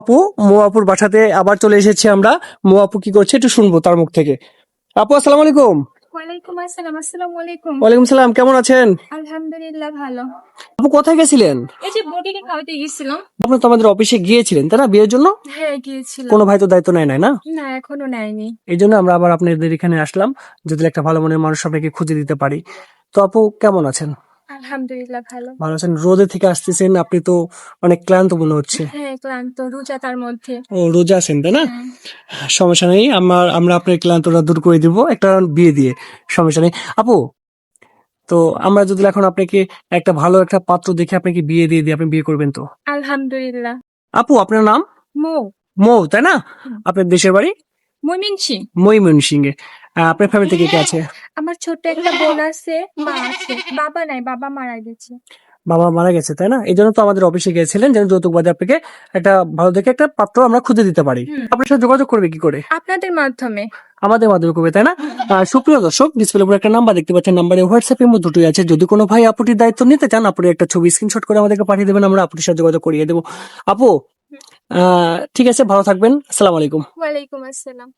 আপু, মো আপুর বাসাতে আবার চলে এসেছি আমরা। মো আপু কি করছে একটু শুনবো তার মুখ থেকে। আপু, আসসালামু আলাইকুম। ওয়ালাইকুম আসসালাম। আসসালামু আলাইকুম। ওয়ালাইকুম সালাম, কেমন আছেন? আলহামদুলিল্লাহ ভালো। আপু, কোথায় গেছিলেন? এই যে বটিকে খাওয়াতে গেছিলাম। আপনি তো আমাদের অফিসে গিয়েছিলেন তাই না, বিয়ের জন্য? হ্যাঁ গিয়েছিলাম। কোনো ভাই তো দায়িত্ব নেয় নাই না? না এখনো নেয়নি। এই জন্য আমরা আবার আপনাদের এখানে আসলাম, যদি একটা ভালো মনের মানুষ আপনাকে খুঁজে দিতে পারি। তো আপু, কেমন আছেন? আলহামদুলিল্লাহ ভালো। ভালো আছেন? রোদে থেকে আসতেছেন, আপনি তো অনেক ক্লান্ত মনে হচ্ছে। হ্যাঁ ক্লান্ত, রোজা তার মধ্যে। ও, রোজা আছেন তাই না? হ্যাঁ। সমস্যা নেই, আমরা আপনার ক্লান্তটা দূর করে দিব একটা বিয়ে দিয়ে। সমস্যা নেই আপু। তো আমরা যদি এখন আপনাকে একটা ভালো একটা পাত্র দেখে আপনাকে বিয়ে দিয়ে দিই, আপনি বিয়ে করবেন তো? আলহামদুলিল্লাহ। আপু, আপনার নাম? মো। মৌ তাই না? আপনার দেশের বাড়ি? ময়মনসিং। ময়মনসিংহে। আপনার ফ্যামিলিতে কে কে আছে? আমার ছোট্ট একটা বোন আছে, মা আছে, বাবা নাই, বাবা মারা গেছে। বাবা মারা গেছে তাই না? এই জন্য তো আমাদের অফিসে গিয়েছিলেন যেন যৌতুক বাদে আপনাকে একটা ভালো দেখে একটা পাত্র আমরা খুঁজে দিতে পারি। আপনার সাথে যোগাযোগ করবে কি করে? আপনাদের মাধ্যমে। আমাদের মাধ্যমে করবে তাই না? সুপ্রিয় দর্শক, ডিসপ্লে উপর একটা নাম্বার দেখতে পাচ্ছেন, নাম্বারে হোয়াটসঅ্যাপ ইমো দুটোই আছে। যদি কোনো ভাই আপুটির দায়িত্ব নিতে চান, আপুর একটা ছবি স্ক্রিনশট করে আমাদেরকে পাঠিয়ে দেবেন, আমরা আপুটির সাথে যোগাযোগ করিয়ে দেবো। আপু, ঠিক আছে, ভালো থাকবেন। আসসালামু আলাইকুম। ওয়ালাইকুম আসসালাম।